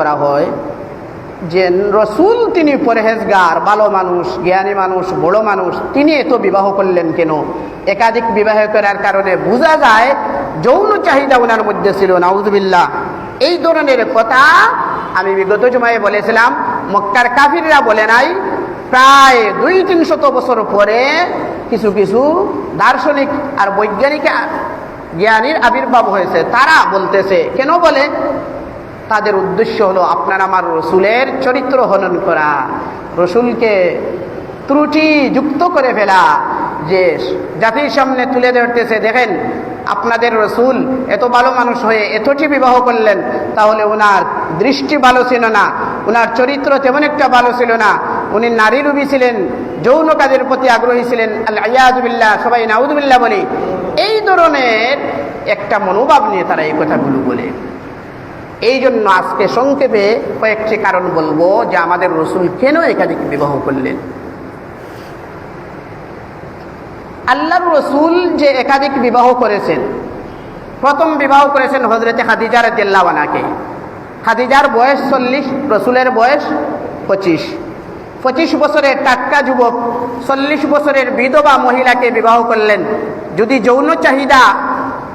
করা হয় যে রসুল তিনি পরহেজগার, ভালো মানুষ, জ্ঞানী মানুষ, বড় মানুষ, তিনি এত বিবাহ করলেন কেন? একাধিক বিবাহ করার কারণে বোঝা যায় যৌন চাহিদা ওনার মধ্যে ছিল। নাউযুবিল্লাহ। এই ধরনের কথা আমি বিগত জুমায় বলেছিলাম। মক্কার কাফিররা বলে নাই, প্রায় 200-300 বছর পরে কিছু কিছু দার্শনিক আর বৈজ্ঞানিক জ্ঞানীর আবির্ভাব হয়েছে। তারা বলতেছে, কেন বলে? তাদের উদ্দেশ্য হলো আপনার আমার রসুলের চরিত্র হনন করা, রসুলকে ত্রুটি যুক্ত করে ফেলা, যে জাতির সামনে তুলে ধরতেছে, দেখেন আপনাদের রসুল এত ভালো মানুষ হয়ে এতটি বিবাহ করলেন, তাহলে ওনার দৃষ্টি ভালো ছিল না, ওনার চরিত্র তেমন একটা ভালো ছিল না, উনি নারী লোভী ছিলেন, যৌন কাজের প্রতি আগ্রহী ছিলেন। আল-ইয়াযুবিল্লাহ, সবাই নাউযুবিল্লাহ বলি। এই ধরনের একটা মনোভাব নিয়ে তারা এই কথাগুলো বলে। এই জন্য আজকে সংক্ষেপে কয়েকটি কারণ বলবো যে আমাদের রসুল কেন একাধিক বিবাহ করলেন। আল্লাহর রসুল যে একাধিক বিবাহ করেছেন, প্রথম বিবাহ করেছেন হযরতে খাদিজা রাদিয়াল্লাহু আনহাকে। খাদিজার বয়স 40, রসুলের বয়স 25। 25 বছরের টাটকা যুবক 40 বছরের বিধবা মহিলাকে বিবাহ করলেন। যদি যৌন চাহিদা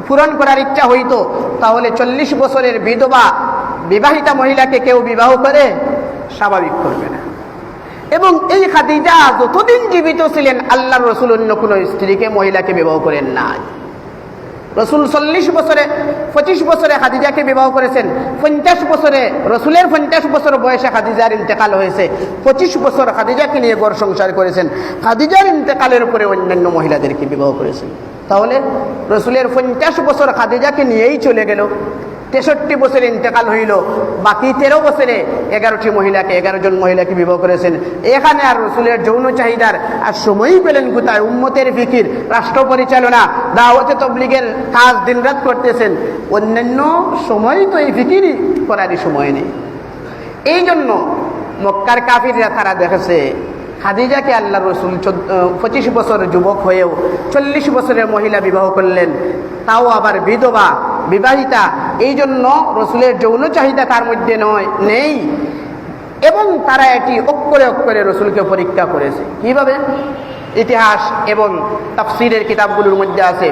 পূরণ করার ইচ্ছা হইতো, তাহলে 40 বছরের বিধবা বিবাহিতা মহিলাকে কেউ বিবাহ করে? স্বাভাবিক করবে না। এবং এই খাদিজা যতদিন জীবিত ছিলেন, আল্লাহর রসুল অন্য কোনো স্ত্রীকে, মহিলাকে বিবাহ করেন নাই। রসুল 25 বছরে খাদিজাকে বিবাহ করেছেন। 50 বছরে, রসুলের 50 বছর বয়সে খাদিজার ইন্তেকাল হয়েছে। 25 বছর খাদিজাকে নিয়ে ঘর সংসার করেছেন। খাদিজার ইন্তেকালের উপরে অন্যান্য মহিলাদেরকে বিবাহ করেছেন। তাহলে রসুলের 50 বছর খাদিজাকে নিয়েই চলে গেল। 63 বছরে ইন্তেকাল হইল। বাকি 13 বছরে 11টি মহিলাকে, 11 জন মহিলাকে বিবাহ করেছেন। এখানে আর রসুলের যৌন চাহিদার আর সময়ই পেলেন কোথায়? উম্মতের ফিকির, রাষ্ট্র পরিচালনা, দাওয়াতে তাবলীগের কাজ দিনরাত করতেছেন। অন্যান্য সময় তো এই ফিকিরই করারই সময় নেই। এই জন্য মক্কার কাফিররা তারা দেখেছে খাদিজাকে আল্লাহ রসুল 25 বছর যুবক হয়েও 40 বছরের মহিলা বিবাহ করলেন, তাও আবার বিধবা, বিবাহিতা। এই জন্য রসুলের যৌন চাহিদা তার মধ্যে নেই। এবং তারা এটি অক্ষরে অক্ষরে রসুলকে পরীক্ষা করেছে। কিভাবে? ইতিহাস এবং তাফসীরের কিতাবগুলোর মধ্যে আছে,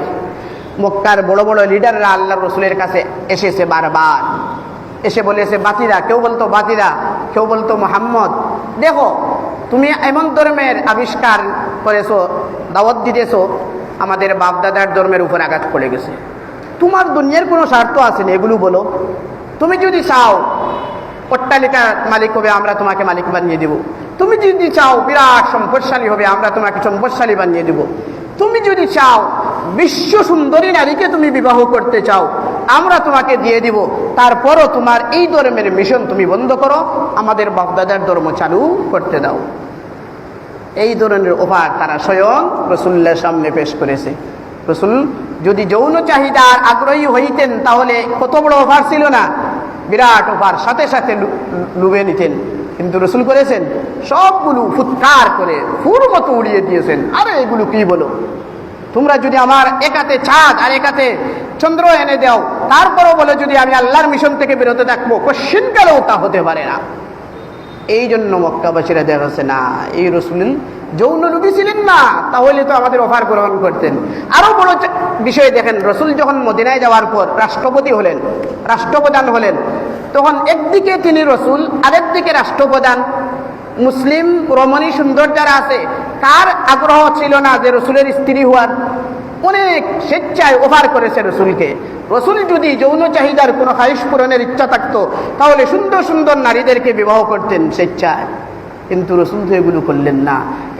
মক্কার বড় বড় লিডাররা আল্লাহ রসুলের কাছে এসেছে, বারবার এসে বলেছে বাতিরা, কেউ বলতো বাতিরা, কেউ বলতো মোহাম্মদ, দেখো তুমি এমন ধর্মের আবিষ্কার করেছো, দাওয়াত দিতেছো, আমাদের বাপদাদার ধর্মের উপর আঘাত পড়ে গেছে। তোমার দুনিয়ার কোনো স্বার্থ আছে না, এগুলো বলো। তুমি যদি চাও অট্টালিকার মালিক হবে, আমরা তোমাকে মালিক বানিয়ে দেব। তুমি যদি চাও বিরাট সম্পদশালী হবে, আমরা তোমাকে সম্পদশালী বানিয়ে দেব। তুমি যদি চাও বিশ্ব সুন্দরী নারীকে তুমি বিবাহ করতে চাও, আমরা তোমাকে দিয়ে দিব। তারপরও তোমার এই ধর্মের মিশন তুমি বন্ধ করো, আমাদের বাপদাদার ধর্ম চালু করতে দাও। এই ধরনের অফার তারা স্বয়ং রসুল্লাহর সামনে পেশ করেছে। রসুল যদি যৌন চাহিদার আগ্রহী হইতেন, তাহলে কত বড় অফার ছিল না, বিরাট অফার, সাথে সাথে লুবে নিতেন। কিন্তু রসুল করেছেন সবগুলো ফুৎকার করে ফুর মতো উড়িয়ে দিয়েছেন। আরে এগুলো কি বলো? তোমরা যদি আমার একাতে চাঁদ আর একাতে চন্দ্র এনে দাও, তারপরও বলে যদি আমি আল্লাহর মিশন থেকে বেরোতে থাকবো, কোশ্চিনকালেও তা হতে পারে না। এই জন্য মক্কাবাসীরা দেখাচ্ছে না, এই রসুল যৌন লোভী ছিলেন না, তাহলে তো আমাদের অফার গ্রহণ করতেন। আরো বড় বিষয় দেখেন, রসুল যখন মদিনায় যাওয়ার পর রাষ্ট্রপতি হলেন, রাষ্ট্রপ্রধান হলেন, তখন একদিকে তিনি রসুল, আরেকদিকে রাষ্ট্রপ্রধান। মুসলিম রমণী সুন্দর যারা আছে, কার আগ্রহ ছিল না যে রসুলের স্ত্রী হওয়ার? অনেক স্বেচ্ছায় অফার করেছে রসুলকে। রসুল যদি যৌন চাহিদার কোনো খাহিশ পূরণের ইচ্ছা থাকতো, তাহলে সুন্দর সুন্দর নারীদেরকে বিবাহ করতেন স্বেচ্ছায়। কিন্তু রসুল তো এগুলো করলেন না।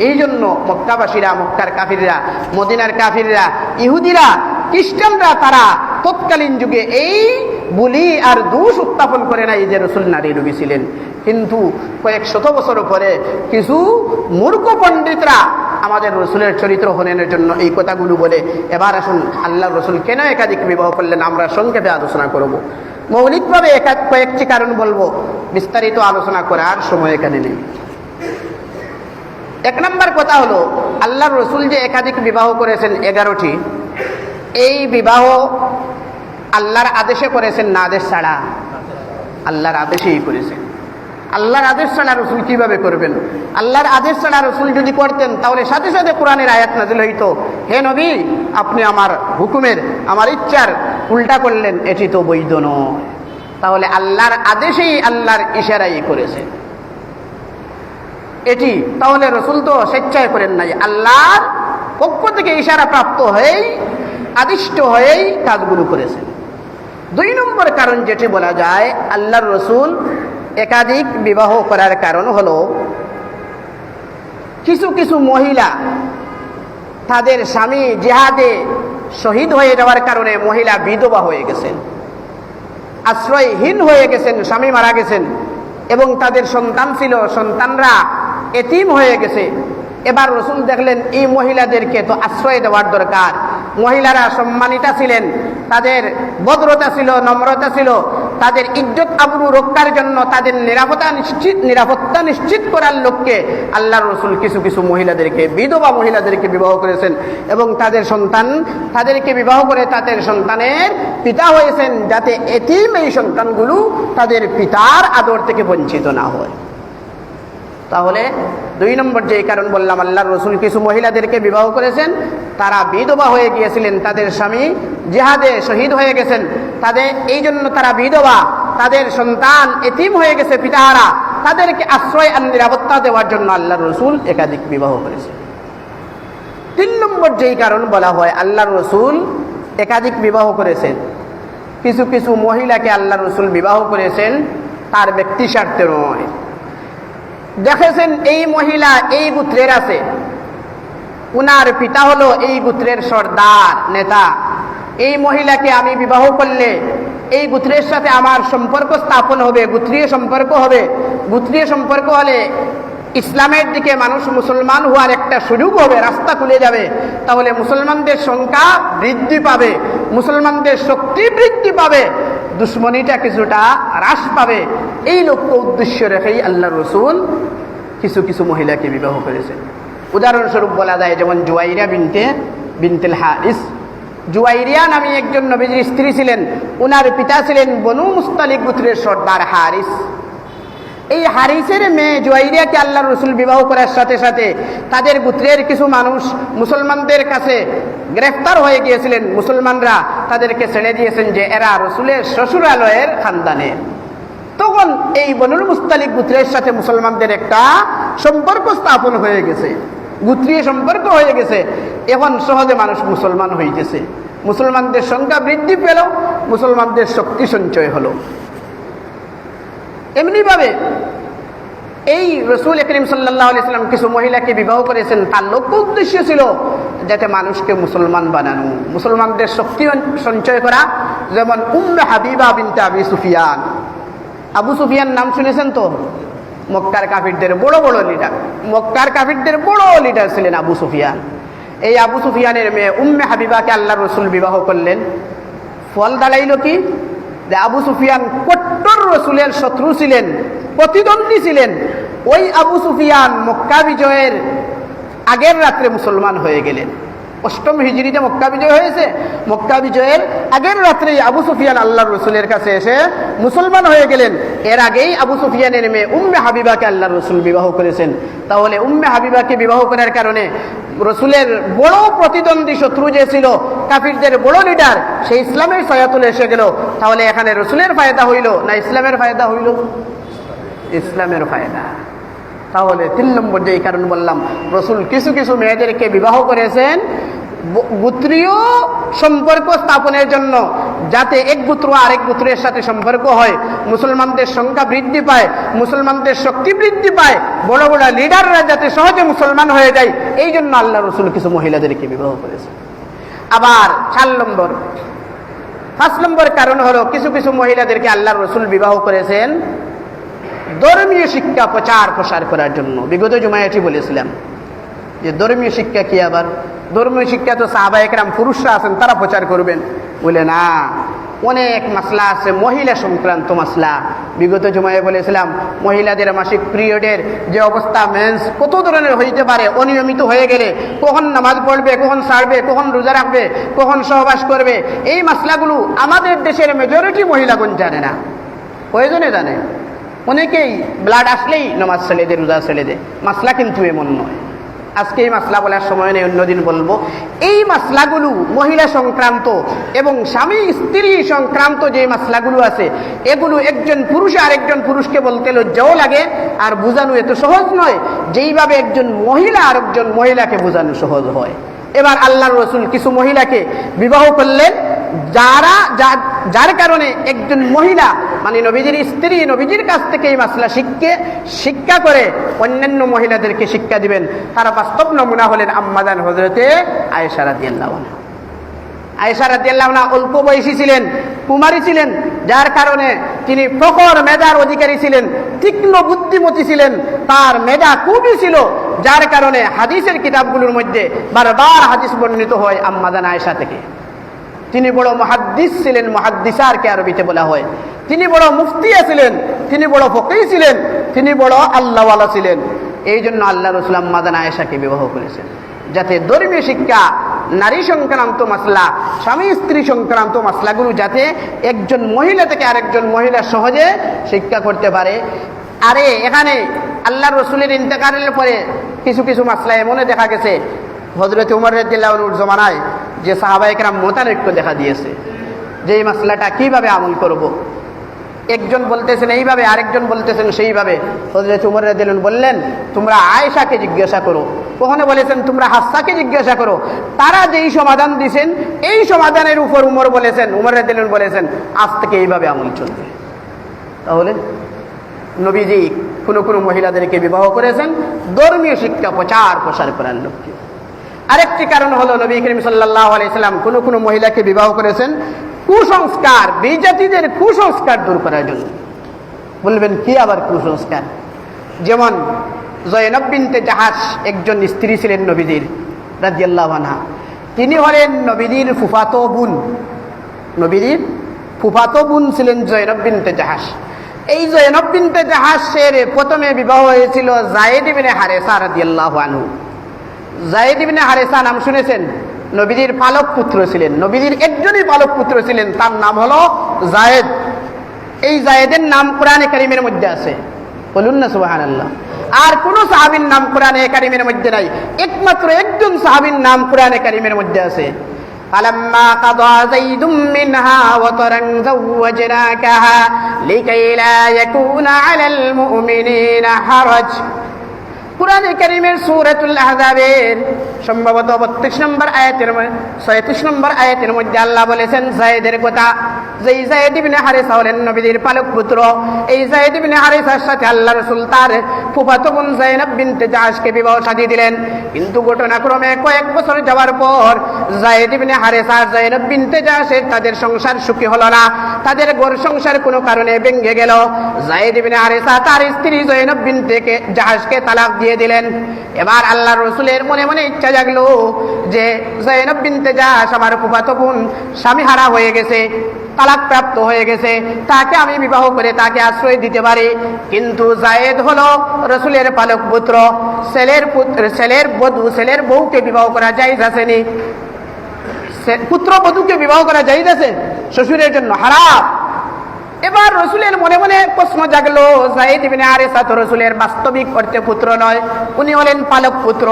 এই জন্য মক্কাবাসীরা, মক্কার কাফিররা, মদিনার কাফিররা, ইহুদিরা, খ্রিস্টানরা, তারা তৎকালীন যুগে এই বুলি আর দোষ উত্থাপন করে নাই যে রসুল নারী লোভী ছিলেন। কিন্তু কয়েক শত বছর পরে কিছু মূর্খ পণ্ডিতরা আমাদের রসুলের চরিত্র হননের জন্য এই কথাগুলো বলে। এবার আসুন আল্লাহ রসুল কেন একাধিক বিবাহ করলেন আমরা সংক্ষেপে আলোচনা করব। মৌলিকভাবে কয়েকটি কারণ বলবো, বিস্তারিত আলোচনা করার সময় এখানে নেই। 1 নম্বর কথা হলো, আল্লাহর রসুল যে একাধিক বিবাহ করেছেন 11টি, এই বিবাহ আল্লাহর আদেশে করেছেন না আদেশ ছাড়া? আল্লাহর আদেশেই করেছেন। আল্লাহর আদেশ ছাড়া রসুল কিভাবে করবেন? আল্লাহর আদেশ ছাড়া রসুল যদি করতেন তাহলে সাথে সাথে কোরআনের আয়াত নাযিল হইতো, হে নবী আপনি আমার হুকুমের আমার ইচ্ছার উল্টা করলেন, এটি তো বৈধ নয়। তাহলে আল্লাহর আদেশেই আল্লাহর ইশারাই করেছেন এটি। তাহলে রসুল তো স্বেচ্ছায় করেন নাই, আল্লাহর পক্ষ থেকে ইশারা প্রাপ্ত হয়েই আদিষ্ট হয়েই কাজগুলো করেছেন। 2 নম্বর কারণ যেটি বলা যায় আল্লাহর রসুল একাধিক বিবাহ করার কারণ হলো কিছু কিছু মহিলা তাদের স্বামী জিহাদে শহীদ হয়ে যাওয়ার কারণে মহিলা বিধবা হয়ে গেছেন, আশ্রয়হীন হয়ে গেছেন, স্বামী মারা গেছেন এবং তাদের সন্তান ছিল, সন্তানরা এতিম হয়ে গেছে। এবার রসুল দেখলেন এই মহিলাদেরকে তো আশ্রয় দেওয়ার দরকার। মহিলারা সম্মানিতা ছিলেন, তাদের ভদ্রতা ছিল, নম্রতা ছিল, তাদের ইজ্জত আবরু রক্ষার জন্য তাদের নিরাপত্তা নিশ্চিত করার লক্ষ্যে আল্লাহর রসুল কিছু কিছু মহিলাদেরকে, বিধবা মহিলাদেরকে বিবাহ করেছেন এবং তাদেরকে বিবাহ করে তাদের সন্তানের পিতা হয়েছেন, যাতে এতিম এই সন্তানগুলো তাদের পিতার আদর থেকে বঞ্চিত না হয়। তাহলে 2 নম্বর যে কারণ বললাম, আল্লাহর রসুল কিছু মহিলাদেরকে বিবাহ করেছেন, তারা বিধবা হয়ে গিয়েছিলেন, তাদের স্বামী জিহাদে শহীদ হয়ে গেছেন, তাদের এই জন্য তারা বিধবা, তাদের সন্তান এতিম হয়ে গেছে, পিতাহারা, তাদেরকে আশ্রয় আর নিরাপত্তা দেওয়ার জন্য আল্লাহর রসুল একাধিক বিবাহ করেছেন। 3 নম্বর যেই কারণ বলা হয় আল্লাহর রসুল একাধিক বিবাহ করেছেন, কিছু কিছু মহিলাকে আল্লাহর রসুল বিবাহ করেছেন তার ব্যক্তি স্বার্থে নয়। দেখেছেন এই মহিলা এই গোত্রের আছে, উনার পিতা হলো এই গোত্রের সর্দার নেতা, এই মহিলাকে আমি বিবাহ করলে এই গোত্রের সাথে আমার সম্পর্ক স্থাপন হবে, গোত্রীয় সম্পর্ক হবে, গোত্রীয় সম্পর্ক হলে ইসলামের দিকে মানুষ মুসলমান হওয়ার একটা সুযোগ হবে, রাস্তা খুলে যাবে, তাহলে মুসলমানদের সংখ্যা বৃদ্ধি পাবে, মুসলমানদের শক্তি বৃদ্ধি পাবে, দুশ্মনীটা কিছুটা হ্রাস পাবে। এই লক্ষ্য উদ্দেশ্য রেখেই আল্লাহ রসুল কিছু কিছু মহিলাকে বিবাহ করেছেন। উদাহরণস্বরূপ বলা যায় যেমন জুয়াইরিয়া বিনতুল হারিস। জুয়াইরিয়া নামে একজন নবীজির স্ত্রী ছিলেন, উনার পিতা ছিলেন বনু মুস্তালিক গোত্রের সর্দার হারিস। এই হারিসের মেয়ে জুয়াইরিয়াকে আল্লাহ রসুল বিবাহ করার সাথে সাথে তাদের গোত্রের কিছু মানুষ মুসলমানদের কাছে গ্রেফতার হয়ে গিয়েছিলেন। মুসলমানরা তাদেরকে ছেড়ে দিয়েছেন যে এরা রসুলের শ্বশুরালয়ের খানদানের। তখন এই বনুল মুস্তালিক গোত্রের সাথে মুসলমানদের একটা সম্পর্ক স্থাপন হয়ে গেছে, গোত্রীয় সম্পর্ক হয়ে গেছে। এখন সহজে মানুষ মুসলমান হইতেছে, মুসলমানদের সংখ্যা বৃদ্ধি পেল, মুসলমানদের শক্তি সঞ্চয় হলো। এমনিভাবে এই রসুল করিম সাল্লাল্লাহু আলাইহি সাল্লাম কিছু মহিলাকে বিবাহ করেছেন, তার লক্ষ্য উদ্দেশ্য ছিল যাতে মানুষকে মুসলমান বানানো, মুসলমানদের শক্তি সঞ্চয় করা। যেমন উম্মে হাবিবা বিনতে আবি সুফিয়ান। আবু সুফিয়ান নাম শুনেছেন তো? মক্কার কাফিরদের বড় বড় লিডার, মক্কার কাফিরদের বড় লিডার ছিলেন আবু সুফিয়ান। এই আবু সুফিয়ানের মেয়ে উম্মে হাবিবাকে আল্লাহ রসুল বিবাহ করলেন। ফল দাঁড়াইল কি? যে আবু সুফিয়ান কট্টর রসুলের শত্রু ছিলেন, প্রতিদ্বন্দ্বী ছিলেন। ওই আবু সুফিয়ান মক্কা বিজয়ের আগের রাত্রে মুসলমান হয়ে গেলেন। 8ম হিজরিতে মক্কা বিজয় হয়েছে, মক্কা বিজয়ের আগের রাত্রে আবু সুফিয়ান আল্লাহর রসুলের কাছে এসে মুসলমান হয়ে গেলেন। এর আগেই আবু সুফিয়ানের মেয়ে উম্মে হাবিবাকে আল্লাহর রসুল বিবাহ করেছেন। তাহলে উম্মে হাবিবাকে বিবাহ করার কারণে রসুলের বড় প্রতিদ্বন্দ্বী শত্রু যে ছিল, কাফিরদের বড় লিডার, সেই ইসলামের ছায়াতলে এসে গেল। তাহলে এখানে রসুলের ফায়দা হইল না ইসলামের ফায়দা হইল? ইসলামের ফায়দা। তাহলে 3 নম্বর যেই কারণ বললাম, রসুল কিছু কিছু মেয়েদেরকে বিবাহ করেছেন গোত্রীয় সম্পর্ক স্থাপনের জন্য, যাতে এক গোত্র আরেক গোত্রের সাথে সম্পর্ক হয়, মুসলমানদের সংখ্যা বৃদ্ধি পায়, মুসলমানদের শক্তি বৃদ্ধি পায়, বড় বড় লিডাররা যাতে সহজে মুসলমান হয়ে যায়, এই জন্য আল্লাহ রসুল কিছু মহিলাদেরকে বিবাহ করেছেন। আবার 5 নম্বর কারণ হলো কিছু কিছু মহিলাদেরকে আল্লাহ রসুল বিবাহ করেছেন ধর্মীয় শিক্ষা প্রচার প্রসার করার জন্য। বিগত জুমায় এটি বলেছিলাম যে ধর্মীয় শিক্ষা কি? আবার ধর্মীয় শিক্ষা তো সাহাবায়ে কেরাম পুরুষরা আছেন তারা প্রচার করবেন, বলে না, অনেক মাসলা আছে মহিলা সংক্রান্ত মাসলা। বিগত জুমায় বলেছিলাম মহিলাদের মাসিক পিরিয়ডের যে অবস্থা, মেন্স কত ধরনের হইতে পারে, অনিয়মিত হয়ে গেলে কখন নামাজ পড়বে, কখন ছাড়বে, কখন রোজা রাখবে, কখন সহবাস করবে, এই মাসলাগুলো আমাদের দেশের মেজরিটি মহিলাগণ জানে না। কয়জনে জানে? অনেকেই ব্লাড আসলেই নামাজ ছেড়ে দেয়, রোজা ছেড়ে দেয়। মাসলা কিন্তু এমন নয়। আজকে এই মাসলা বলার সময় নেই, অন্যদিন বলবো। এই মাসলাগুলো মহিলা সংক্রান্ত এবং স্বামী স্ত্রী সংক্রান্ত যে মাসলাগুলো আছে, এগুলো একজন পুরুষে আরেকজন পুরুষকে বলতে লজ্জাও লাগে, আর বোঝানো এত সহজ নয় যেইভাবে একজন মহিলা আরেকজন মহিলাকে বোঝানো সহজ হয়। এবার আল্লাহর রাসূল কিছু মহিলাকে বিবাহ করলেন, যার কারণে একজন মহিলা মানে নবীজির স্ত্রী নবীজির কাছ থেকে এই মাসলা শিক্ষা করে অন্যান্য মহিলাদেরকে শিক্ষা দিবেন। তার বাস্তব নমুনা হলেন আম্মাজান হযরতে আয়েশা রাদিয়াল্লাহু আনহা। আয়েশা রাদিয়াল্লাহু আনহা অল্প বয়সী ছিলেন, কুমারী ছিলেন, যার কারণে তিনি প্রখর মেধার অধিকারী ছিলেন, তীক্ষ্ণ বুদ্ধিমতী ছিলেন, তার মেধা খুবই ছিল, যার কারণে হাদিসের কিতাবগুলোর মধ্যে বারবার হাদিস বর্ণিত হয় আম্মাজান আয়েশা থেকে। তিনি বড় মুহাদ্দিস ছিলেন, মুহাদ্দিসারকে আরবিতে বলা হয়। তিনি বড় মুফতিয়া ছিলেন, তিনি বড় ফকিহ ছিলেন, তিনি বড় আল্লাহওয়ালা ছিলেন। এই জন্য আল্লাহ রাসূল আম্মাজান আয়েশাকে বিবাহ করেছেন, যাতে ধর্মীয় শিক্ষা, নারী সংক্রান্ত মাসলা, স্বামী স্ত্রী সংক্রান্ত মাসলাগুলো যাতে একজন মহিলা থেকে আরেকজন মহিলা সহজে শিক্ষা করতে পারে। আরে এখানে আল্লাহ রসুলের ইন্তেকালের পরে কিছু কিছু মাসলা এমনে দেখা গেছে হযরত ওমর রাদিয়াল্লাহু আনহুর জমানায় যে সাহাবায়ে কেরাম মতানৈক্য দেখা দিয়েছে যে এই মাসলাটা কিভাবে আমল করব। একজন বলতেছেন এইভাবে, আরেকজন বলতেছেন সেইভাবে। হযরত ওমর রাদিয়াল্লাহু আনহু বললেন, তোমরা আয়েশাকে জিজ্ঞাসা করো। কখনো বলেছেন তোমরা হাফসাকে জিজ্ঞাসা করো। তারা যেই সমাধান দিয়েছেন এই সমাধানের উপর ওমর রাদিয়াল্লাহু আনহু বলেছেন আজ থেকে এইভাবে আমল চলবে। তাহলে নবীজি কোনো কোনো মহিলাদেরকে বিবাহ করেছেন ধর্মীয় শিক্ষা প্রসার করার লক্ষ্যে। আরেকটি কারণ হলো নবী করিম সাল্লাল্লাহু আলাইহি সাল্লাম কোনো কোনো মহিলাকে বিবাহ করেছেন কুসংস্কার, বিজাতিদের কুসংস্কার দূর করার জন্য। বলবেন কি আবার কুসংস্কার? যেমন জয়নব বিনতে জাহাশ একজন স্ত্রী ছিলেন নবীজির রাদিয়াল্লাহু আনহা। তিনি হলেন নবীজির ফুফাতো বোন। নবীজির ফুফাতো বোন ছিলেন জয়নব বিনতে জাহাশ। এই জয়নব বিনতে জাহাশের প্রথমে বিবাহ হয়েছিল যায়েদ ইবনে হারেসা রাদিয়াল্লাহু আনহু। যায়েদ ইবনে হারেসা নাম শুনেছেন? নবীজির পালক পুত্র ছিলেন, নবীজির একজনই পালক পুত্র ছিলেন, তার নাম হলো যায়েদ। এই যায়েদের নাম কোরআনে কারীমের মধ্যে আছে, বলুন না সুবহানাল্লাহ। আর কোন সাহাবীর নাম কোরআনে কারীমের মধ্যে নাই, একমাত্র একজন সাহাবীর নাম কোরআনে কারীমের মধ্যে আছে। فلما قضى زيد منها وطرا زوجناكها لكي لا يكون على المؤمنين حرج। কুরআনে কারীমের সূরাতুল আহজাবের সম্ভবত 32 নম্বর আয়াতের 36 নম্বর আয়াতের মধ্যে আল্লাহ বলেছেন যায়েদের কথা। যেই যায়েদ ইবনে হারেসা হলেন নবীর পালক পুত্র। এই যায়েদ ইবনে হারেসার সাথে আল্লাহ রাসূল তার ফুফাতো বোন যায়েনব বিনতে জাহাশকে বিবাহ শাদী দিলেন। কিন্তু ঘটনাক্রমে কয়েক বছর যাওয়ার পর যায়েদ ইবনে হারেসা যায়েনব বিনতে জাহাশের তাদের সংসার সুখী হলো না, তাদের ঘর সংসার কোনো কারণে ভেঙে গেল। যায়েদ ইবনে হারেসা তার স্ত্রী যায়েনব বিনতে জাহাশকে তালাক দিয়ে দিলেন। এবার আল্লাহর রাসূলের মনে মনে ইচ্ছা জাগলো যে যায়েনব বিনতে জাহাশ আমার ফুফাতো বোন, স্বামী হারা হয়ে গেছে, তালাক প্রাপ্ত হয়ে গেছে, তাকে আমি বিবাহ করে তাকে আশ্রয় দিতে পারি। কিন্তু যায়েদ হলো রাসূলের পালক পুত্র, ছেলের বউকে বিবাহ করা জায়েজ আছেনি? পুত্র বধূকে বিবাহ করা জায়েজ আছে? শ্বশুরের জন্য হারাম। এবার রাসূলের মনে মনে প্রশ্ন জাগলো, যায়েদ ইবনে হারেসা তো রাসূলের বাস্তবিক অর্থে পুত্র নয়, উনি হলেন পালক পুত্র।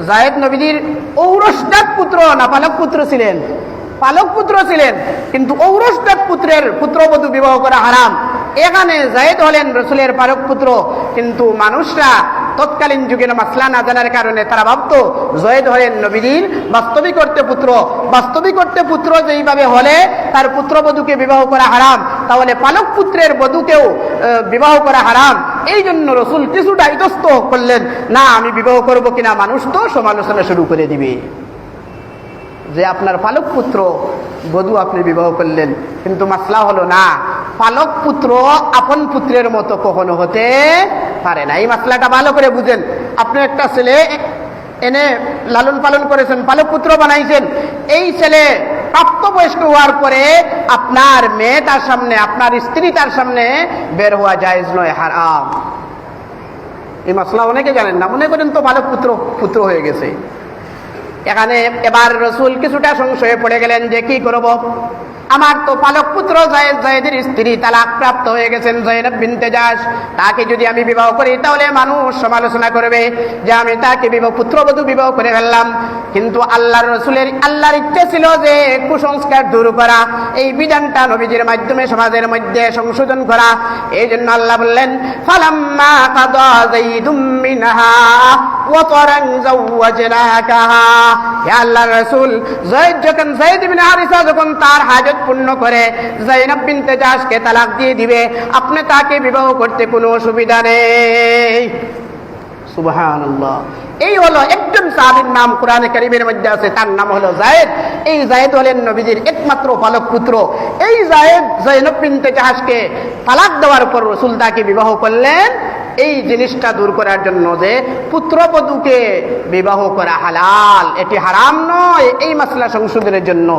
যায়েদ নবীর ঔরসজাত পুত্র না পালক পুত্র ছিলেন? পালক পুত্র ছিলেন, কিন্তু ঔরসজাত পুত্রের পুত্রবধূ বিবাহ করা হারাম। এখানে যায়েদ হলেন রাসূলের পালক পুত্র, কিন্তু মানুষরা তৎকালীন যুগের মাসলা না জানার কারণে তারা ভাবতো যায়েদ হলেন নবীর বাস্তবিক অর্থে পুত্র। বাস্তবিক অর্থে পুত্র যেইভাবে হলে তার পুত্রবধূকে বিবাহ করা হারাম, তাহলে পালক পুত্রের বধূকেও বিবাহ করা হারাম। এই জন্য রাসূল কিছুটা ইতস্ত করলেন, না আমি বিবাহ করব কিনা, মানুষ তো সমালোচনা শুরু করে দিবে যে আপনার পালক পুত্র বধূ আপনি বিবাহ করলেন। কিন্তু মাসলা হলো না, পালক পুত্র আপন পুত্রের মতো কখনো হতে পারে না। এই মাসলাটা ভালো করে বুঝেন। আপনি একটা ছেলে এনে লালন পালন করেছেন, পালক পুত্র বানাইছেন, এই ছেলে প্রাপ্তবয়স্ক হওয়ার পরে আপনার মেয়ে তার সামনে, আপনার স্ত্রী তার সামনে বের হওয়া জায়েজ নয়, হারাম। এই মাসলা অনেকে জানেন না, মনে করেন তো পালক পুত্র হয়ে গেছে। এখানে এবার রাসূল কিছুটা সংশয়ে পড়ে গেলেন যে কি করব। আমার তো পালক পুত্র জায়েদ, জায়েদের স্ত্রী তালাক প্রাপ্ত হয়ে গেছেন জয়নব বিনতে জাহশ, তাকে যদি আমি বিবাহ করি তাহলে মানুষ সমালোচনা করবে যে আমি তাকে পুত্রবধূ বিবাহ করে ফেললাম। কিন্তু আল্লাহর ইচ্ছে ছিল যে কুসংস্কার দূর করা, এই বিধানটা নবীজির মাধ্যমে সমাজের মধ্যে সংশোধন করা। এই জন্য আল্লাহ বললেন ফালাম্মা কাদা যাইদুম মিনহা ওয়াতারান যাওয়াজনাকাহা, হে আল্লাহর রাসূল, যায়েদ ইবনে হারিসা যখন তার হাজত পূর্ণ করে যায়েনব বিনতে জাহশকে তালাক দিয়ে দিবে, আপনি তাকে বিবাহ করতে কোনো অসুবিধা নেই। সুবহানাল্লাহ। এই হলো একজন সাহাবীর নাম কোরআনে কারীমের মধ্যে আছে, তার নাম হলো যায়েদ। এই যায়েদ হলেন নবীজির একমাত্র পালক পুত্র। এই যায়েনব বিনতে জাহশকে তালাক দেওয়ার পর রাসূল তাকে বিবাহ করলেন এই জিনিসটা দূর করার জন্য যে পুত্রবধূকে বিবাহ করা হালাল, এটি হারাম নয়, এই মাসলা সংশোধনের জন্য।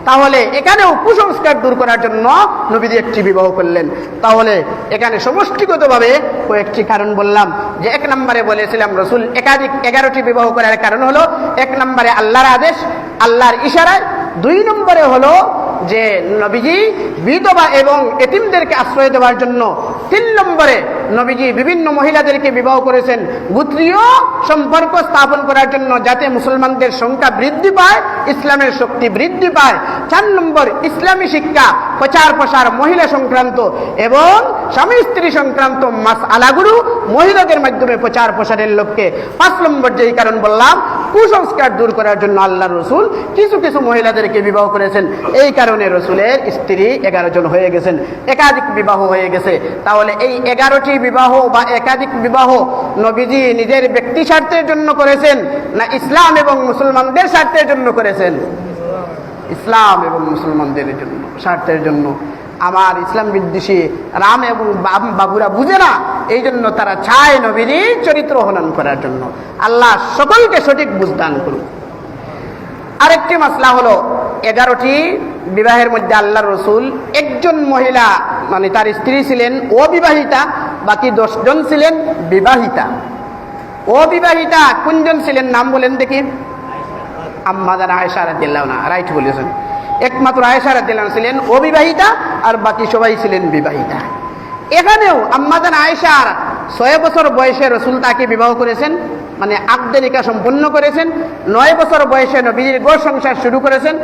তাহলে এখানেও কুসংস্কার দূর করার জন্য নবীজি একটি বিবাহ করলেন। তাহলে এখানে সমষ্টিগতভাবে কয়েকটি কারণ বললাম। যে এক নম্বরে বলেছিলাম রাসূল একাধিক 11টি বিবাহ করার কারণ হলো, এক নম্বরে আল্লাহর আদেশ, আল্লাহর ইশারায়। 2 নম্বরে হলো যে নবীজি বিধবা এবং এতিমদেরকে আশ্রয় দেওয়ার জন্য। 3 নম্বরে নবীজি বিভিন্ন মহিলাদেরকে বিবাহ করেছেন গোত্রীয় সম্পর্ক স্থাপন করার জন্য, যাতে মুসলমানদের সংখ্যা বৃদ্ধি পায়, ইসলামের শক্তি বৃদ্ধি পায়। 4 নম্বর ইসলামী শিক্ষা প্রচার প্রসার মহিলা সংক্রান্ত এবং স্বামী স্ত্রী সংক্রান্ত মাসআলাগুলো মহিলাদের মাধ্যমে প্রচার প্রসারের লক্ষ্যে। 5 নম্বর যেই কারণ বললাম, কুসংস্কার দূর করার জন্য আল্লাহর রাসূল কিছু কিছু মহিলাদেরকে বিবাহ করেছেন। এই কারণে রাসূলের স্ত্রী 11 জন হয়ে গেছেন, একাধিক বিবাহ হয়ে গেছে। তাহলে এই 11টি বিবাহ বা একাধিক বিবাহ নবীজি নিজের ব্যক্তি স্বার্থের জন্য করেছেন না ইসলাম এবং মুসলমানদের স্বার্থের জন্য করেছেন? ইসলাম এবং মুসলমানদের জন্য, স্বার্থের জন্য। আমার ইসলাম বিদ্বেষী রাম এবং বাবুরা বুঝে না, এই জন্য তারা চায় নবীর চরিত্র হনন করার জন্য। আল্লাহ সকলকে সঠিক বুঝদান করুন। আরেকটি মাসলা হলো 11টি বিবাহের মধ্যে আল্লাহর রাসূল একজন মহিলা মানে তার স্ত্রী ছিলেন অবিবাহিতা, বাকি 10 জন ছিলেন বিবাহিতা। অবিবাহিতা কোনজন ছিলেন নাম বলেন দেখি? আম্মা জান আয়েশা রাদিয়াল্লাহু আনহা, রাইট বলেছেন। একমাত্র আয়েশা রাদিয়াল্লাহু আনহা ছিলেন অবিবাহিতা, আর বাকি সবাই ছিলেন বিবাহিতা। এখানেও আম্মা জান আয়েশার 6 বছর বয়সে রাসূল তাকে বিবাহ করেছেন, মানে আকদে নিকাহ সম্পন্ন করেছেন। 9 বছর বয়সে নবীজির ঘর সংসার শুরু করেছেন।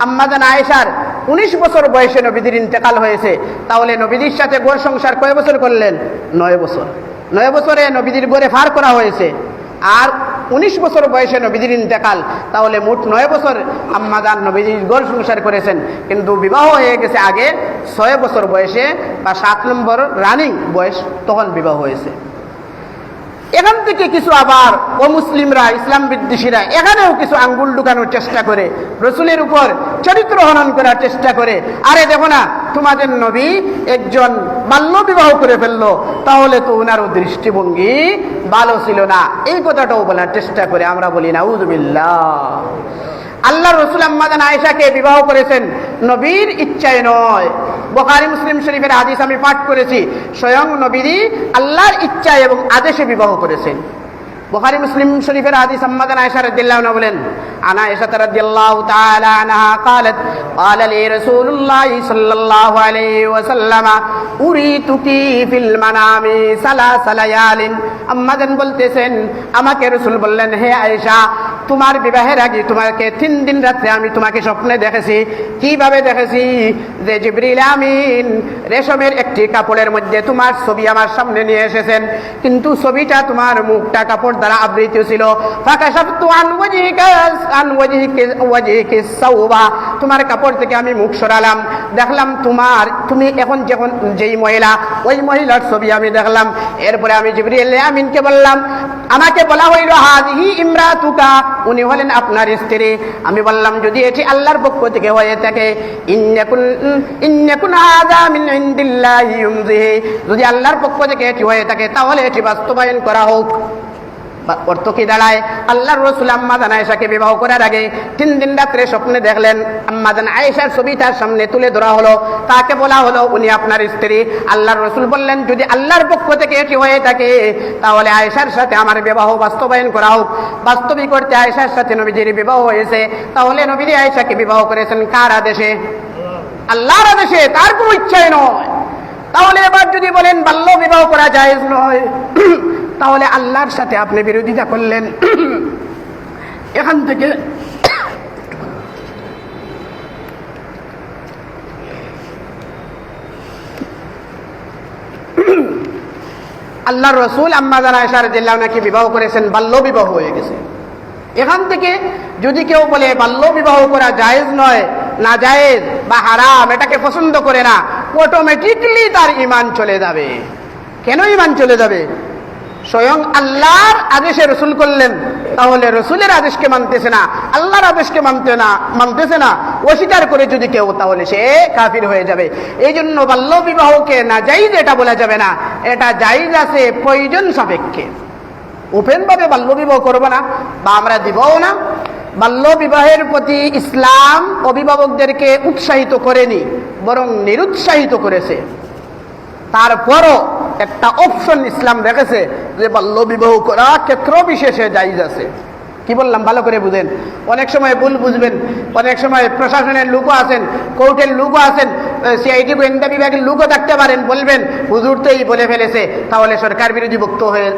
আম্মা জান আয়েশার 19 বছর বয়সে নবীজির ইন্তেকাল হয়েছে। তাহলে নবীজির সাথে ঘর সংসার কয় বছর করলেন? 9 বছর। 9 বছরে নবীজির ঘরে ফার করা হয়েছে, আর 19 বছর বয়সে নবীজির ইন্তেকাল। তাহলে মোট 9 বছর আম্মা জান নবীজির ঘর সংসার করেছেন, কিন্তু বিবাহ হয়ে গেছে আগে 6 বছর বয়সে বা 7 নম্বর রানিং বয়স, তখন বিবাহ হয়েছে। এখান থেকে কিছু আবার অমুসলিমরা, ইসলাম বিদ্বেষীরা এখানেও কিছু আঙ্গুল ঢুকানোর চেষ্টা করে, রসুলের উপর চরিত্র হনন করার চেষ্টা করে। আরে দেখো না, তোমাদের নবী একজন বাল্য বিবাহ করে ফেললো, তাহলে তো ওনারও দৃষ্টিভঙ্গি ভালো ছিল না, এই কথাটাও বলার চেষ্টা করে। আমরা বলি নাউযুবিল্লাহ। আল্লাহর রাসূল আম্মা জান আয়েশাকে বিবাহ করেছেন নবীর ইচ্ছায় নয়। বুখারী মুসলিম শরীফের হাদিস আমি পাঠ করেছি, স্বয়ং নবীরই আল্লাহর ইচ্ছায় এবং আদেশে বিবাহ করেছেন। বুখারী মুসলিম শরীফের হাদিস আম্মা জান আয়েশা রাদিয়াল্লাহু আনহা বলেন, আনা আয়েশা রাদিয়াল্লাহু তাআলা আনহা قالت قال لي رسول الله صلى الله عليه وسلم উরিতুকি ফিল মানামি সালাস লায়ালিন। আম্মা জান বলতেছেন, আমাকে রাসূল বললেন, হে আয়েশা, তোমার বিবাহের আগে তোমাকে 3 দিন রাতে আমি তোমাকে স্বপ্নে দেখেছি। কিভাবে দেখেছি? যে জিবরিল আমিন রেশমের একটি কাপড়ের মধ্যে তোমার ছবি আমার সামনে নিয়ে এসেছেন, কিন্তু ছবিটা তোমার মুখটা কাপড় দ্বারা আবৃত ছিল। ফাকাশাফতু আন ওয়াজহিকি সাওবা, তোমার কাপড় থেকে আমি মুখ সরালাম, দেখলাম তুমি এখন যখন যেই মহিলা, ওই মহিলার ছবি আমি দেখলাম। এরপরে আমি জিবরিল আমিনকে বললাম, আমাকে বলা হইল হাযিহি ইমরাতুকা, উনি হলেন আপনার স্ত্রী। আমি বললাম, যদি এটি আল্লাহর পক্ষ থেকে হয়ে থাকে, ইন্নাকুন হাযা মিন ইনদিল্লাহি ইউমজিহি, যদি আল্লাহর পক্ষ থেকে এটি হয়ে থাকে তাহলে এটি বাস্তবায়ন করা হোক। অর্থ কি দাঁড়ায়? আল্লাহর রাসূল আম্মা জান আয়েশাকে বিবাহ করার আগে 3 দিন রাত্রে স্বপ্নে দেখলেন, আম্মা জান আয়েশার ছবি তার সামনে তুলে ধরা হলো, তাকে বলা হলো উনি আপনার স্ত্রী। আল্লাহর রাসূল বললেন, যদি আল্লাহর পক্ষ থেকে এটি হয়ে থাকে তাহলে আয়েশার সাথে আমার বিবাহ বাস্তবায়ন করা হোক। বাস্তবিক করতে আয়েশার সাথে নবীজির বিবাহ হয়েছে। তাহলে নবী আয়েশাকে বিবাহ করেছেন কার আদেশে? আল্লাহর আদেশে, তার কোনো ইচ্ছায় নয়। তাহলে এবার যদি বলেন বাল্য বিবাহ করা জায়েজ নয়, তাহলে আল্লাহর সাথে আপনি বিরোধিতা করলেন। এখান থেকে আল্লাহর রাসূল আম্মা জানা আয়েশা রাদিয়াল্লাহু আনহা বিবাহ করেছেন, বাল্য বিবাহ হয়ে গেছে। এখান থেকে যদি কেউ বলে বাল্য বিবাহ করা জায়েজ নয়, না জায়েজ বা হারাম, এটাকে পছন্দ করে না, অটোমেটিকলি তার ঈমান চলে যাবে। কেন ঈমান চলে যাবে? স্বয়ং আল্লাহর আদেশে রসুল করলেন, তাহলে রসুলের আদেশকে মানতেছে না, আল্লাহর আদেশকে মানতেছে না, অস্বীকার করে যদি কেউ, তাহলে সে কাফির হয়ে যাবে। এই জন্য বাল্য বিবাহকে না জায়েজ এটা বলা যাবে না, এটা জায়েজ আছে প্রয়োজন সাপেক্ষে। ওপেন ভাবে বাল্য বিবাহ করবো না বা আমরা দিবও না। বাল্য বিবাহের প্রতি ইসলাম অভিভাবকদেরকে উৎসাহিত করেনি, বরং নিরুৎসাহিত করেছে। তারপরও একটা অপশন ইসলাম রেখেছে যে বাল্য বিবাহ করা ক্ষেত্র বিশেষে জায়েজ আছে। কি বললাম ভালো করে বুঝেন। অনেক সময় ভুল বুঝবেন, অনেক সময় প্রশাসনের লোকও আছেন, কোর্টের লোকও আছেন, সিআইডি গোয়েন্দা বিভাগের লোকও থাকতে পারেন, বলবেন হুজুর তো এই বলে ফেলেছে, তাহলে সরকার বিরোধী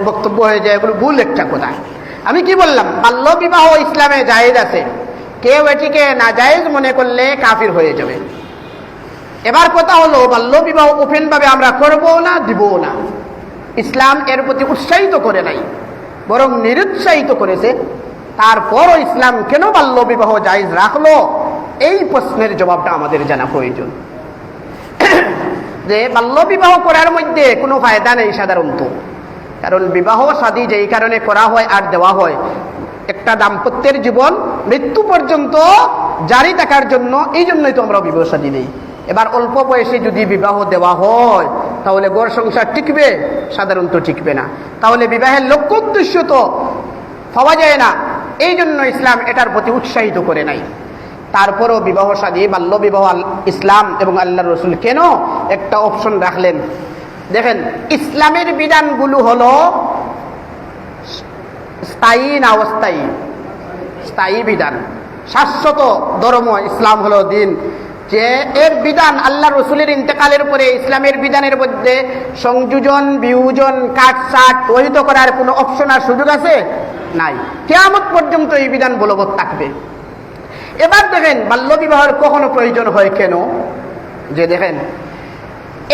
বক্তব্য হয়ে যায়, এগুলো ভুল একটা কথা। আমি কি বললাম? বাল্য বিবাহ ইসলামে জায়েজ আছে, কেউ এটিকে না জায়েজ মনে করলে কাফির হয়ে যাবে। এবার কথা হলো, বাল্য বিবাহ ওপেন ভাবে আমরা করবো না, দিবও না। ইসলাম এর প্রতি উৎসাহিত করে নাই, বরং নিরুৎসাহিত করেছে। তারপরও ইসলাম কেন বাল্য বিবাহ জায়েজ রাখলো, এই প্রশ্নের জবাবটা আমাদের জানা প্রয়োজন। যে বাল্য বিবাহ করার মধ্যে কোনো ফায়দা নেই সাধারণত, কারণ বিবাহ শাদী যেই কারণে করা হয় আর দেওয়া হয়, একটা দাম্পত্যের জীবন মৃত্যু পর্যন্ত জারি থাকার জন্য, এই জন্যই তো আমরা বিবাহ শাদী নেই। এবার অল্প বয়সে যদি বিবাহ দেওয়া হয়, তাহলে ঘর সংসার টিকবে? সাধারণত টিকবে না। তাহলে বিবাহের লক্ষ্য উদ্দেশ্য তো পাওয়া যায় না, এই জন্য ইসলাম এটার প্রতি উৎসাহিত করে নাই। তারপরও বিবাহ শাদী, বাল্য বিবাহ ইসলাম এবং আল্লাহর রাসূল কেন একটা অপশন রাখলেন? দেখেন, ইসলামের বিধানগুলো হলো স্থায়ী না অস্থায়ী? স্থায়ী বিধান, শাশ্বত ধর্ম ইসলাম হলো দিন। যে এর বিধান আল্লাহ রসুলের ইন্তেকালের পরে ইসলামের বিধানের মধ্যে সংযোজন, বিয়োজন, কাটছাট, ওহিত করার কোনো অপশন আর সুযোগ আছে? নাই। কিয়ামত পর্যন্ত এই বিধান বলবৎ থাকবে। এবার দেখেন, বাল্য বিবাহের কখনো প্রয়োজন হয় কেন? যে দেখেন,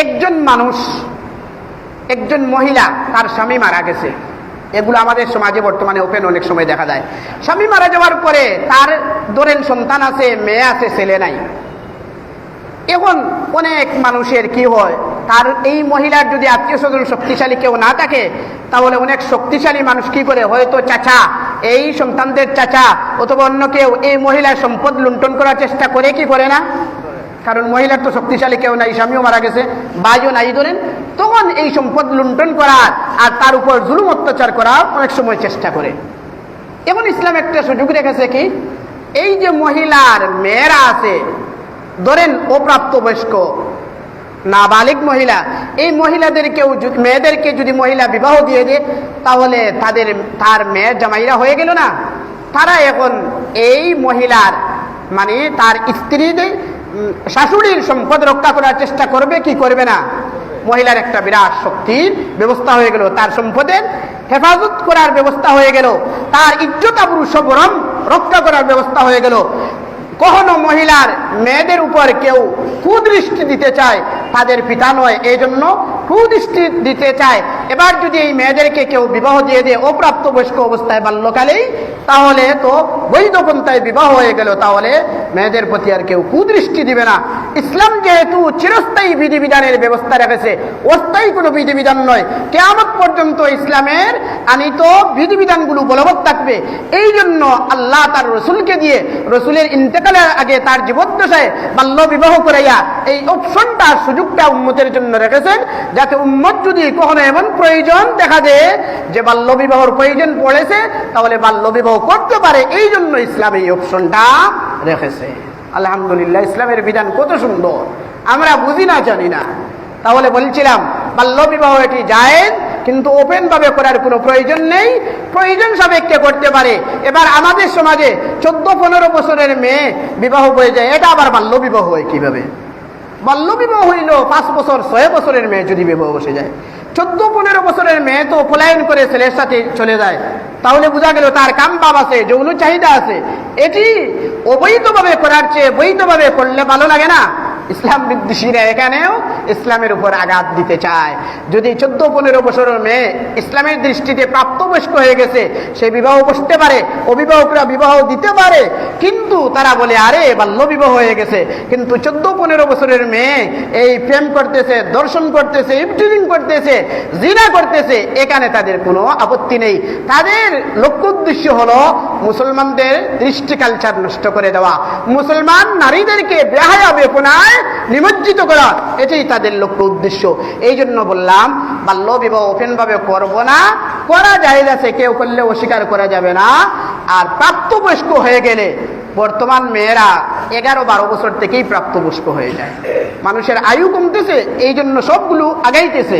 একজন মানুষ, একজন মহিলা, তার স্বামী মারা গেছে, এগুলো আমাদের সমাজে বর্তমানে ওপেন অনেক সময় দেখা যায়। স্বামী মারা যাওয়ার পরে তার ধরেন সন্তান আছে, মেয়ে আছে, ছেলে নাই। এখন অনেক মানুষের কি হয়, তার এই মহিলার যদি আত্মীয় স্বজন শক্তিশালী কেউ না থাকে, তাহলে অনেক শক্তিশালী মানুষ কি করে, হয়তো চাচা, এই সন্তানদের চাচা অথবা অন্য কেউ এই মহিলার সম্পদ লুণ্ঠন করার চেষ্টা করে কি করে না? কারণ মহিলার তো শক্তিশালী কেউ নাই, স্বামীও মারা গেছে, বাজও নাই ধরেন, তখন এই সম্পদ লুণ্ঠন করার আর তার উপর জুলুম অত্যাচার করার অনেক সময় চেষ্টা করে। এখন ইসলাম একটা সুযোগ রেখেছে কি, এই যে মহিলার মেয়েরা আছে, ধরেন অপ্রাপ্তবয়স্ক নাবালিগ মহিলা, এই মহিলাদেরকেও, মেয়েদেরকে যদি মহিলা বিবাহ দিয়ে দেয়, তাহলে তার মেয়ের জামাইরা হয়ে গেল না? তারা এখন এই মহিলার মানে তার স্ত্রীদের শাশুড়ির সম্পদ রক্ষা করার চেষ্টা করবে কি করবে না? মহিলার একটা বিরাট শক্তির ব্যবস্থা হয়ে গেল, তার সম্পদের হেফাজত করার ব্যবস্থা হয়ে গেল, তার ইজ্জত আবরু সবরম রক্ষা করার ব্যবস্থা হয়ে গেল। কখনো মহিলার মেয়েদের উপর কেউ কুদৃষ্টি দিতে চায়, তাদের পিতা নয়, এই জন্য কুদৃষ্টি দিতে চায়। এবার যদি এই মেয়েদেরকে কেউ বিবাহ দিয়ে দেয় অপ্রাপ্তবয়স্ক অবস্থায়, বাল্যকালেই, তাহলে তো বৈধ পন্থায় বিবাহ হয়ে গেল, তাহলে মেয়েদের প্রতি আর কেউ কুদৃষ্টি দিবে না। ইসলাম যেহেতু চিরস্থায়ী বিধিবিধানের ব্যবস্থা রেখেছে, অস্থায়ী কোনো বিধিবিধান নয়, কিয়ামত পর্যন্ত ইসলামের আনিত বিধিবিধানগুলো বলবৎ থাকবে। এই জন্য আল্লাহ তার রসুলকে দিয়ে, রসুলের ইন্তেকালের আগে তার জীবদ্দশায় বাল্য বিবাহ করাইয়া এই অপশনটা, সুযোগটা উম্মতের জন্য রেখেছেন, যাতে উম্মত যদি কখনো এমন প্রয়োজন দেখা যায় যে বাল্য বিবাহর প্রয়োজন পড়েছে, তাহলে বাল্য বিবাহ করতে পারে। এই জন্য ইসলাম এই অপশনটা রেখেছে। আলহামদুলিল্লাহ, ইসলামের বিধান কত সুন্দর, আমরা বুঝি না, জানি না। তাহলে বলছিলাম, বাল্য বিবাহ এটি জায়েজ, কিন্তু ওপেন ভাবে করার কোনো প্রয়োজন নেই, প্রয়োজন সাপেক্ষে করতে পারে। এবার আমাদের সমাজে 14-15 বছরের মেয়ে বিবাহ হয়ে যায়, এটা আবার বাল্য বিবাহ হয় কিভাবে? বাল্য বিবাহ হইল 5 বছর 6 বছরের মেয়ে যদি বিবাহ বসে যায়, 14-15 বছরের মেয়ে তো পলায়ন করে ছেলের সাথে চলে যায়, তাহলে বোঝা গেল তার কাম ভাব আছে, যৌন চাহিদা আছে। এটি অবৈধভাবে করার চেয়ে বৈধভাবে করলে ভালো লাগে না? ইসলাম বিদ্বেষীরা এখানেও ইসলামের উপর আঘাত দিতে চায়। যদি 14-15 বছরের মেয়ে ইসলামের দৃষ্টিতে প্রাপ্তবয়স্ক হয়ে গেছে, সে বিবাহ বসতে পারে, অভিভাবকরা বিবাহ দিতে পারে, কিন্তু তারা বলে আরে বাল্য বিবাহ হয়ে গেছে। কিন্তু 14-15 বছরের মেয়ে এই প্রেম করতেছে, দর্শন করতেছে, ইফটিজিং করতেছে, জিনা করতেছে, এখানে তাদের কোনো আপত্তি নেই। তাদের লক্ষ্য উদ্দেশ্য হলো মুসলমানদের দৃষ্টি কালচার নষ্ট করে দেওয়া, মুসলমান নারীদেরকে বেহায়া বেপনায় নিমজ্জিত করা, এটাই তাদের লক্ষ্য উদ্দেশ্য। এই জন্য বললাম বাল্য বিবাহ ওপেন ভাবে করবো না, করা যায় আছে, কেউ করলে অস্বীকার করা যাবে না। আর প্রাপ্তবয়স্ক হয়ে গেলে, বর্তমান মেয়েরা 11-12 বছর থেকেই প্রাপ্তবয়স্ক হয়ে যায়, মানুষের আয়ু কমতেছে, এই জন্য সবগুলো আগাইতেছে।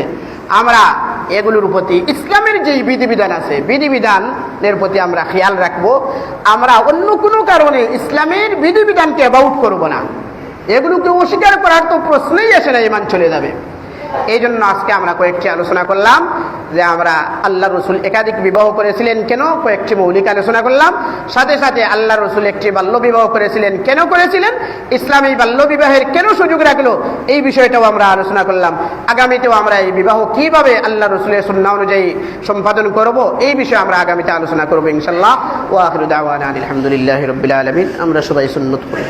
আমরা এগুলোর প্রতি ইসলামের যে বিধিবিধান আছে, বিধিবিধানের প্রতি আমরা খেয়াল রাখবো। আমরা অন্য কোনো কারণে ইসলামের বিধিবিধানকে অ্যাবাউট করবো না, এগুলোকে অস্বীকার করার তো প্রশ্নই আসে না, ইমান চলে যাবে। এই জন্য আজকে আমরা কয়েকটি আলোচনা করলাম যে আমরা আল্লাহ রসুল একাধিক বিবাহ করেছিলেন কেন, কয়েকটি মৌলিক আলোচনা করলাম। সাথে সাথে আল্লাহ রসুল একটি বাল্য বিবাহ করেছিলেন, কেন করেছিলেন, ইসলাম এই বাল্য বিবাহের কেন সুযোগ রাখলো, এই বিষয়টাও আমরা আলোচনা করলাম। আগামীতেও আমরা এই বিবাহ কিভাবে আল্লাহ রসুলের সুন্নাহ অনুযায়ী সম্পাদন করব, এই বিষয়ে আমরা আগামীতে আলোচনা করবো ইনশাল্লাহ। ওয়া আখিরু দাওয়ানা আলহামদুলিল্লাহি রাব্বিল আলামিন। আমরা সবাই সুন্নত করি।